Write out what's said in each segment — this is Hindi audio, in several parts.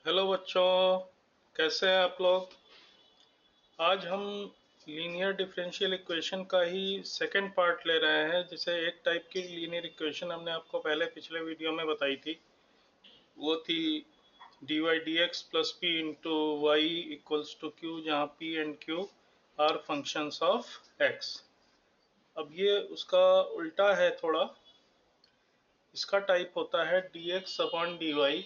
हेलो बच्चों, कैसे हैं आप लोग। आज हम लीनियर डिफरेंशियल इक्वेशन का ही सेकंड पार्ट ले रहे हैं। जिसे एक टाइप की लीनियर इक्वेशन हमने आपको पहले पिछले वीडियो में बताई थी, वो थी dy dx plus P into Y equals to Q, जहाँ P and Q are functions of X. अब ये उसका उल्टा है थोड़ा। इसका टाइप होता है dx upon dy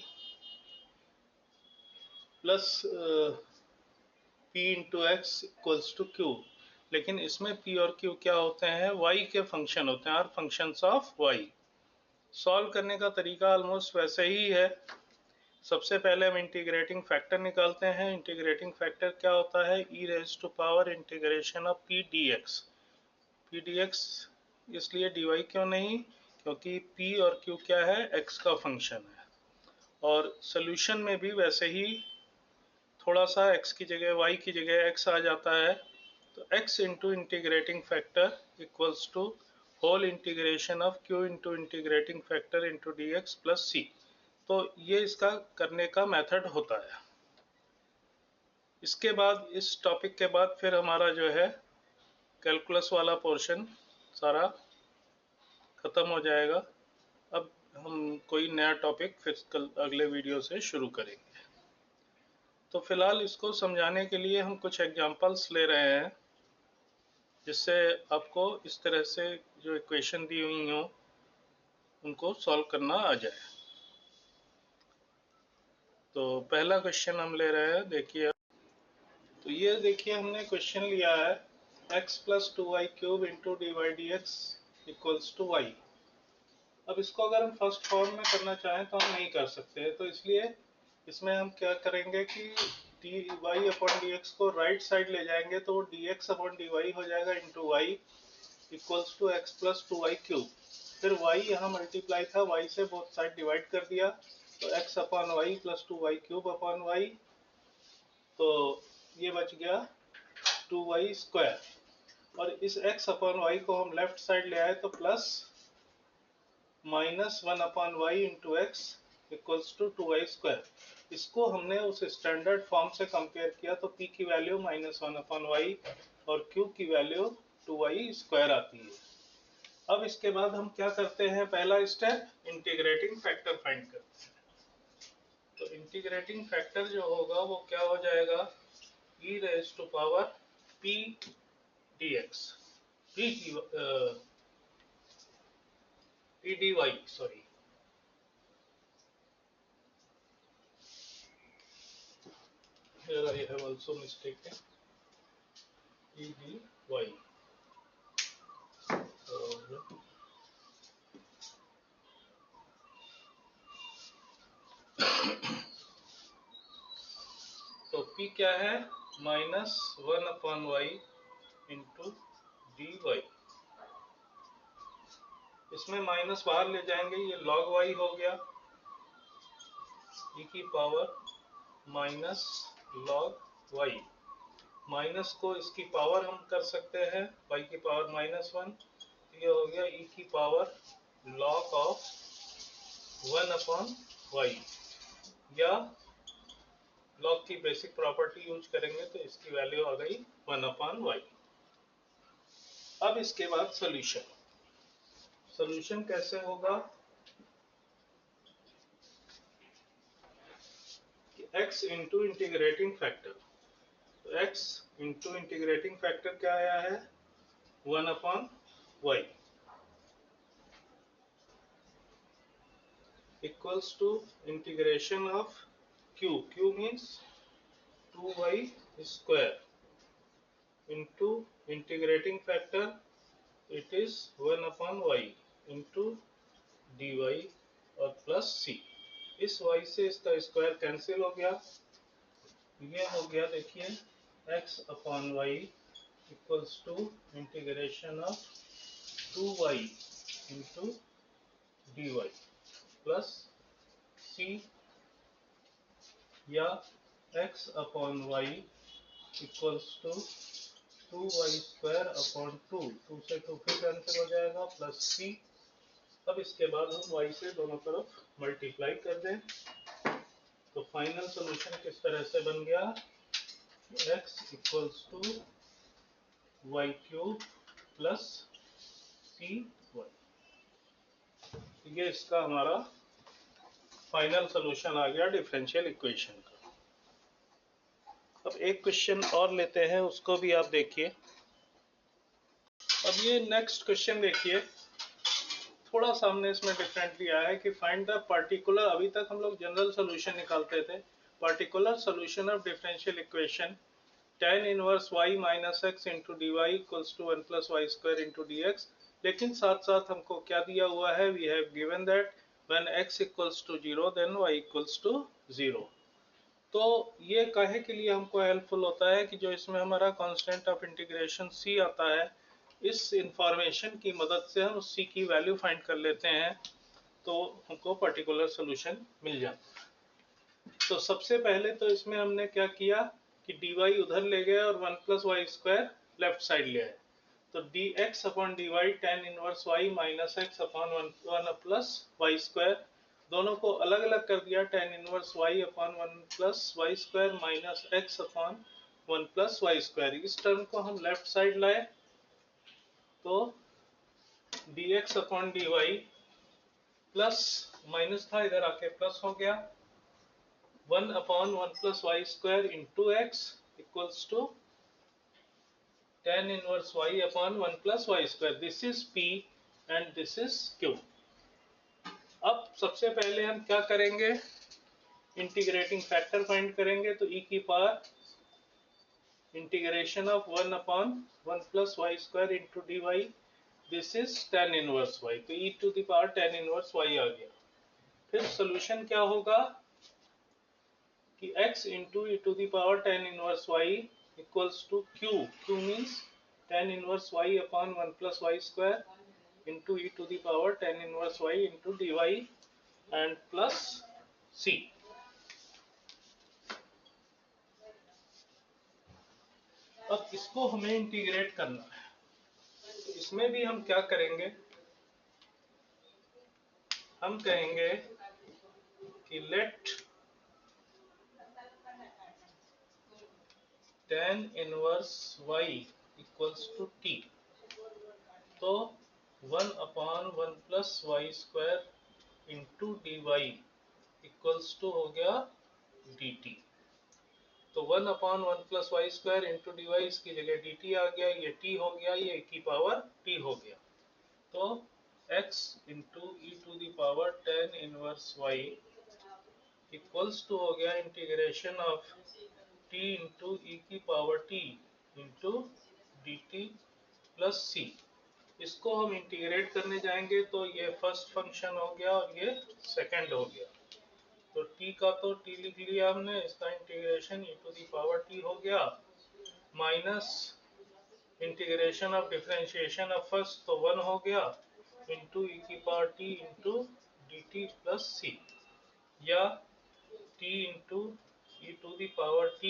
plus p into x equals to q. लेकिन इसमें p और q क्या होते हैं? y के फंक्शन होते हैं, are functions of y। Solve करने का तरीका ऑलमोस्ट वैसे ही है। सबसे पहले हम इंटीग्रेटिंग फैक्टर निकालते हैं। इंटीग्रेटिंग फैक्टर क्या होता है? e raise to power integration of p dx। p dx इसलिए dy क्यों नहीं? क्योंकि p और q क्या है? x का फंक्शन है। और सोल्यूशन में भी वैसे ही थोड़ा सा x की जगह y की जगह x आ जाता है, तो x into integrating factor equals to whole integration of q into integrating factor into D X plus C. तो ये इसका करने का मेथड होता है। इसके बाद, इस टॉपिक के बाद फिर हमारा जो है कैलकुलस वाला पोर्शन सारा ख़त्म हो जाएगा। अब हम कोई नया टॉपिक फिर कल अगले वीडियो से शुरू करेंगे। तो फिलहाल इसको समझाने के लिए हम कुछ एग्जांपल्स ले रहे हैं, जिससे आपको इस तरह से जो इक्वेशन दी हुई हो उनको सॉल्व करना आ जाए। तो पहला क्वेश्चन हम ले रहे हैं, देखिए। तो ये देखिए, हमने क्वेश्चन लिया है x plus two y cube into d y d x equals to y. अब इसको अगर हम फर्स्ट फॉर्म में करना चाहें तो हम नहीं कर सकते, तो इसलिए इसमें हम क्या करेंगे कि d y upon d x को राइट साइड ले जाएंगे, तो d x upon d y हो जाएगा into Y equals to x plus two y cube. फिर y यहाँ मल्टीप्लाई था, y से बोथ साइड डिवाइड कर दिया, तो x upon y plus two y cube upon y. तो ये बच गया 2y स्क्वायर। और इस x अपॉन वाई को हम लेफ्ट साइड ले आए, तो plus minus 1 upon y into x equals to 2y square. इसको हमने उस स्टैंडर्ड फॉर्म से कंपेयर किया, तो p की वैल्यू माइनस 1 अपॉन वाई और q की वैल्यू 2y स्क्वायर आती है। अब इसके बाद हम क्या करते हैं? पहला स्टेप, इंटीग्रेटिंग फैक्टर फाइंड करते हैं। तो इंटीग्रेटिंग फैक्टर जो होगा वो क्या हो जाएगा? e raise to power p dx, p dy, sorry, here I have also mistaken, e dy। तो p क्या है? Minus 1 upon y into d y. इसमें माइनस बाहर ले जाएंगे, ये लॉग वाई हो गया, e की पावर माइनस लॉग वाई। माइनस को इसकी पावर हम कर सकते हैं, y की पावर माइनस 1। ये हो गया e की power log of 1 upon y, या लॉग की बेसिक प्रॉपर्टी यूज करेंगे तो इसकी वैल्यू आ गई 1 अपॉन वाई। अब इसके बाद सोल्यूशन। सोल्यूशन कैसे होगा? x into integrating factor. तो x इंटू इंटीग्रेटिंग फैक्टर क्या आया है? 1 upon y equals to integration of q। q means 2y square into integrating factor, it is 1 upon y into dy और प्लस c। इस y से इसका स्क्वायर कैंसिल हो गया, ये हो गया देखिए x upon y equals to integration of 2y into dy plus c, या x upon y equals to 2y square upon 2 से 2 फिर कैंसिल हो जाएगा, प्लस c। अब इसके बाद हम y से दोनों तरफ मल्टीप्लाई कर दें, तो फाइनल सोल्यूशन किस तरह से बन गया, x equals to y cube plus c y. ये इसका हमारा फाइनल सोल्यूशन आ गया डिफरेंशियल इक्वेशन का। अब एक क्वेश्चन और लेते हैं, उसको भी आप देखिए। अब ये नेक्स्ट क्वेश्चन देखिए, थोड़ा सा हमने इसमें डिफरेंटली आया है कि फाइंड द पर्टिकुलर, अभी तक हम लोग जनरल सोल्यूशन निकालते थे, particular solution of differential equation tan inverse y minus x into d y equals to one plus y square into D x. लेकिन साथ साथ हमको क्या दिया हुआ है, we have given that when x equals to 0 then y equals to 0। तो ये काहे के लिए हमको हेल्पफुल होता है कि जो इसमें हमारा कांस्टेंट ऑफ इंटीग्रेशन c आता है, इस इंफॉर्मेशन की मदद से हम c की वैल्यू फाइंड कर लेते हैं, तो हमको पर्टिकुलर सोल्यूशन मिल जाता है। तो सबसे पहले तो इसमें हमने क्या किया कि dy उधर ले गए और 1 plus y square left side ले आए। तो dx upon dy tan inverse y minus x upon one plus y square, दोनों को अलग अलग कर दिया, tan inverse y upon one plus y square minus x upon one plus y square. इस टर्म को हम लेफ्ट साइड लाए तो dx upon dy plus minus था, इधर आके प्लस हो गया, 1 upon one plus y square into x equals to tan inverse y upon one plus y square. This is p and this is q। अब सबसे पहले हम क्या करेंगे, इंटीग्रेटिंग फैक्टर फाइंड करेंगे। तो e की power integration of 1 upon one plus y square into d y, this is tan inverse y। तो e to the power tan inverse y आ गया। फिर सोल्यूशन क्या होगा कि x into e to the power tan inverse y equals to q। q means tan inverse y upon one plus y square into e to the power tan inverse y into d y and plus c। अब इसको हमें इंटीग्रेट करना है, तो इसमें भी हम क्या करेंगे, हम कहेंगे कि let tan inverse y equals to t। तो 1 upon one plus y square into d y equals to हो गया dt। तो 1 upon one plus y square into d y, इसकी जगह dt आ गया, ये t हो गया, ये की पावर t हो गया। तो x into e to the power tan inverse y equals to हो गया integration of t into e की power t into dt plus c। इसको हम इंटीग्रेट करने जाएंगे तो ये फर्स्ट फंक्शन हो गया और ये सेकंड हो गया। तो t का तो t लिख लिया हमने, इसका integration e to the power t हो गया, minus integration of differentiation of first तो 1 हो गया इंटू ई की power t into dt plus c, या t into e to the power t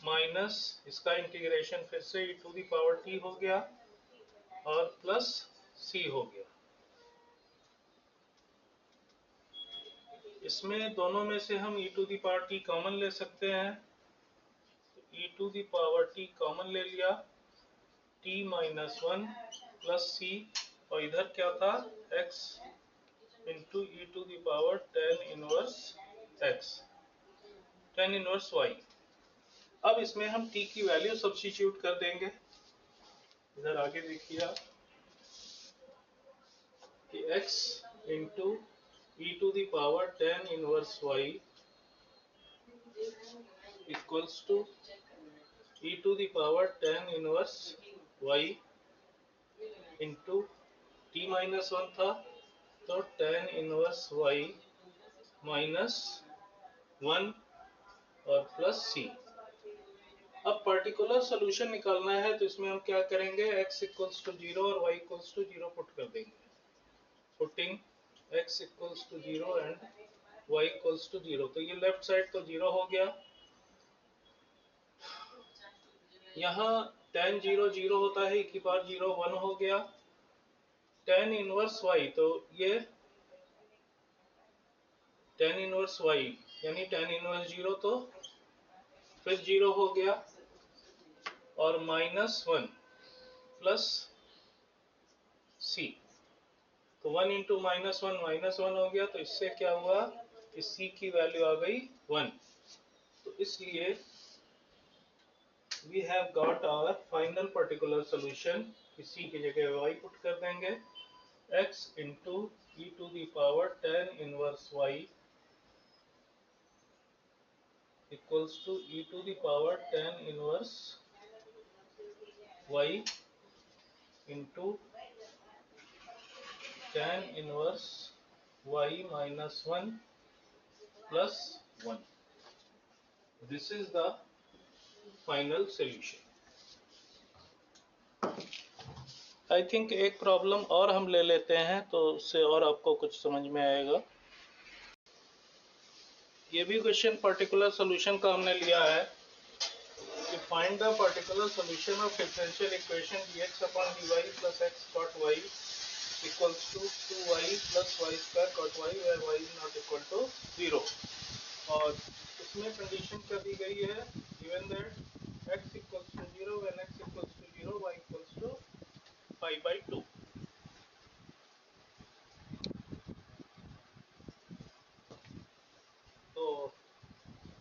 minus इसका इंटीग्रेशन फिर से e to the power t हो गया और प्लस c हो गया। इसमें दोनों में से हम e to the power t common ले सकते हैं, e to the power t common ले लिया, t minus one plus c, और इधर क्या था x into e to the power tan inverse x, tan inverse y। अब इसमें हम t की वैल्यू सब्स्टिट्यूट कर देंगे। इधर आगे देखिए आप कि x into e to the power tan inverse y equals to e to the power tan inverse y into t minus one था तो tan inverse y minus one और प्लस c। अब पर्टिकुलर सोल्यूशन निकालना है तो इसमें हम क्या करेंगे, x इक्वल्स टू 0 और y इक्वल्स टू 0 पुट कर देंगे। Putting x equals to 0 and y equals to 0, तो ये लेफ्ट साइड तो 0 हो गया, यहाँ tan 0 0 होता है, की पावर 0 1 हो गया, tan इनवर्स y, तो ये tan इनवर्स y यानी tan इनवर्स 0 तो फिर 0 हो गया और -1 प्लस c, तो 1 इंटू -1 हो गया, तो इससे क्या हुआ, इस c की वैल्यू आ गई 1। तो इसलिए we have got our final particular solution, इसी की जगह y पुट कर देंगे, x into e to the power tan inverse y equals to e to the power tan inverse y into tan inverse y minus 1 plus 1. This is the final solution. I think एक प्रॉब्लम और हम ले लेते हैं तो उससे और आपको कुछ समझ में आएगा। ये भी क्वेश्चन पर्टिकुलर सॉल्यूशन का हमने लिया है कि find the particular solution of differential equation dx upon dy plus x cot y equals to 2y plus y square cot y where y is not equal to 0। और इसमें कंडीशन क्या दी गई है, given that x equals to 0 when x equals to 0 y equals to pi by 2। तो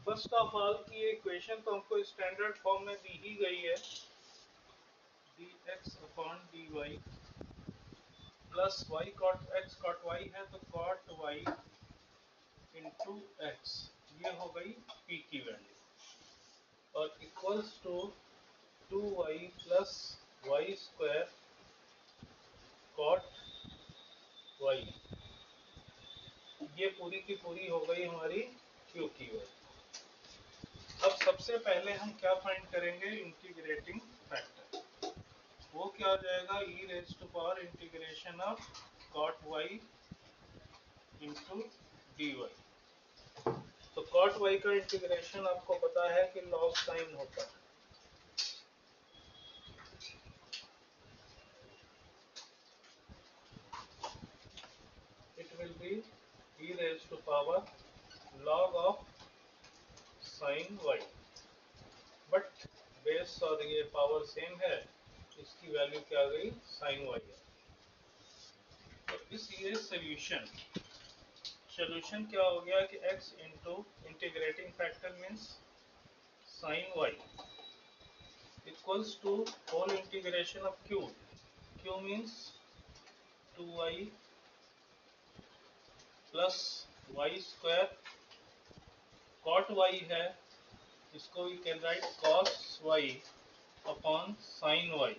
फर्स्ट ऑफ ऑल की इक्वेशन तो हमको स्टैंडर्ड फॉर्म में दी ही गई है, dx upon dy plus y cot x cot y है तो cot y इंटू एक्स, ये हो गई p की वैल्यू, और equals to 2y plus y square cot y, ये पूरी की पूरी हो गई हमारी q की वैल्यू। अब सबसे पहले हम क्या फाइंड करेंगे, इंटीग्रेटिंग फैक्टर। वो क्या हो जाएगा, e raise to power integration of cot y into dy। तो cot y का इंटीग्रेशन आपको पता है कि लॉग साइन होता है, it will be e raise to power log of sine y, but base और ये पावर सेम है, इसकी वैल्यू क्या आ गई, साइन y है। तो इसलिए सोल्यूशन क्या हो गया कि x into integrating factor means sine y equals to whole integration of q, q means 2y plus y square, cot y है, इसको we can write cos y upon sine y,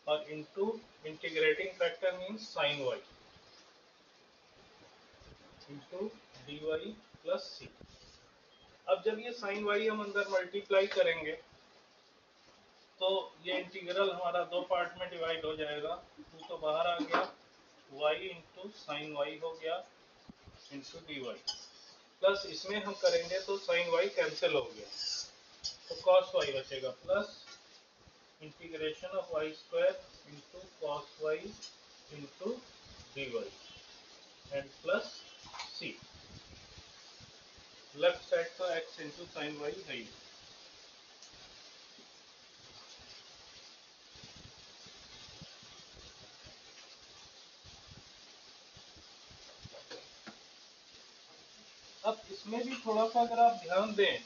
और into integrating factor means sine y into dy plus c। अब जब ये साइन y हम अंदर मल्टीप्लाई करेंगे तो ये इंटीग्रल हमारा दो पार्ट में डिवाइड हो जाएगा, टू तो बाहर आ गया, y इंटू साइन y हो गया इंटू dy, प्लस इसमें हम करेंगे तो साइन y कैंसिल हो गया तो cos y बचेगा, plus integration of y square into cos y into dy and plus c, left side तो x इंटू साइन y है ही। अब इसमें भी थोड़ा सा अगर आप ध्यान दें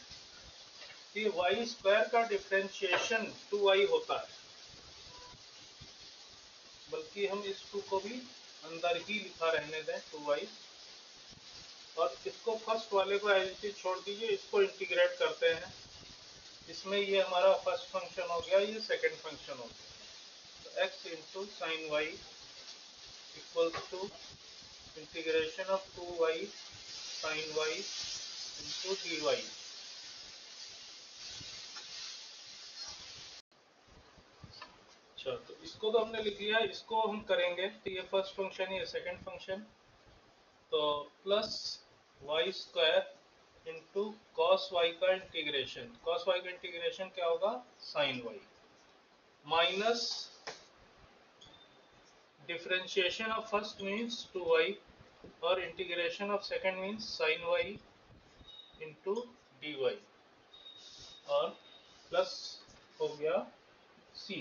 कि वाई स्क्वायर का डिफरेंशिएशन 2y होता है, बल्कि हम इस 2 को भी अंदर ही लिखा रहने दें 2y, और इसको फर्स्ट वाले को एज इट इज छोड़ दीजिए, इसको इंटीग्रेट करते हैं, इसमें ये हमारा फर्स्ट फंक्शन हो गया, ये सेकंड फंक्शन हो गया, तो x into sine y equals to integration of 2y sine y into dy। अच्छा, तो इसको तो हमने लिख लिया, इसको हम करेंगे तो ये फर्स्ट फंक्शन, ये सेकंड फंक्शन, तो plus y square into cos Y का इंटीग्रेशन, कॉस वाई का इंटीग्रेशन क्या होगा, sign Y, minus differentiation of first means 2y और integration of second means sign Y into d Y और प्लस हो गया सी।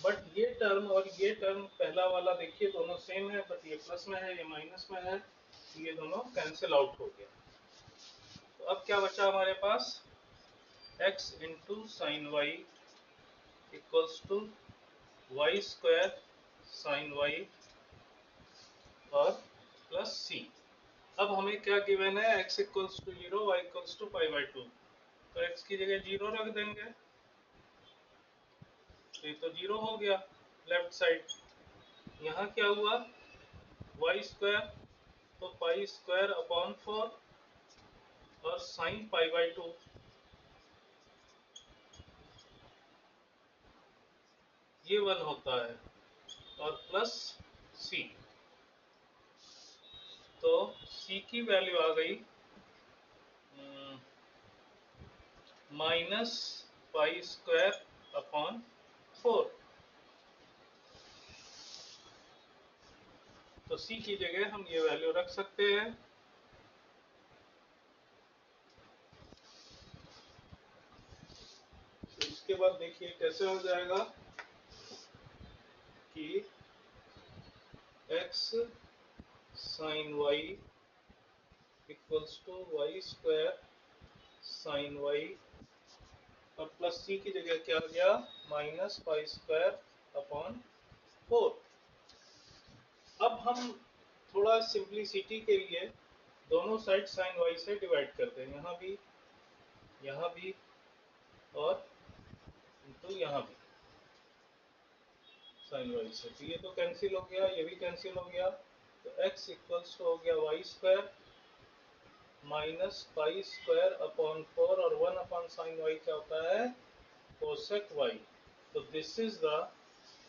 बट ये टर्म और ये टर्म पहला वाला देखिए दोनों सेम है, बट ये प्लस में है ये माइनस में है, ये दोनों कैंसिल आउट हो गया। तो अब क्या बचा हमारे पास, x into sine y equals to y square sine y और प्लस सी। अब हमें क्या गिवन है, x equals to 0 y equals to pi by 2, तो x की जगह 0 रख देंगे, तो ये तो 0 हो गया लेफ्ट साइड। यहाँ क्या हुआ, वाई स्क्वायर, तो पाई स्क्वायर अपॉन 4 और साइन पाई बाई 2, ये 1 होता है और प्लस सी। तो सी की वैल्यू आ गई माइनस पाई स्क्वायर अपॉन 4। तो सी की जगह हम ये वैल्यू रख सकते हैं। तो इसके बाद देखिए कैसे हो जाएगा कि x sine y equals to y square sine y और प्लस सी की जगह क्या आ गया, माइनस पाई स्क्वायर अपॉन 4। अब हम थोड़ा सिंप्लिसिटी के लिए दोनों साइड साइन वाई से डिवाइड करते हैं, यहाँ भी और इनटू यहाँ भी साइन वाई से। तो ये तो कैंसिल हो गया, ये भी कैंसिल हो गया, तो x इक्वल्स हो गया y square minus pi square upon 4 और 1 अपॉन साइन वाई क्या होता है, कोसेक वाई। तो this is the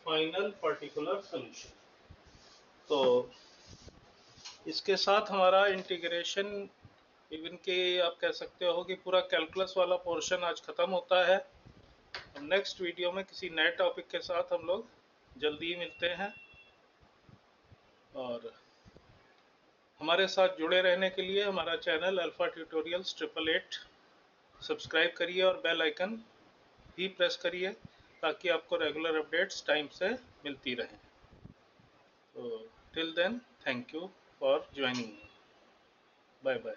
final particular solution. तो इसके साथ हमारा इंटीग्रेशन इवन के आप कह सकते हो कि पूरा कैलकुलस वाला पोर्शन आज खत्म होता है। नेक्स्ट वीडियो में किसी नए टॉपिक के साथ हम लोग जल्दी ही मिलते हैं, और हमारे साथ जुड़े रहने के लिए हमारा चैनल अल्फा ट्यूटोरियल्स 888 सब्सक्राइब करिए और बेल आइकन भी प्रेस करिए ताकि आपको रेगुलर अपडेट्स टाइम से मिलती रहें। तो till then, thank you for joining me. Bye bye.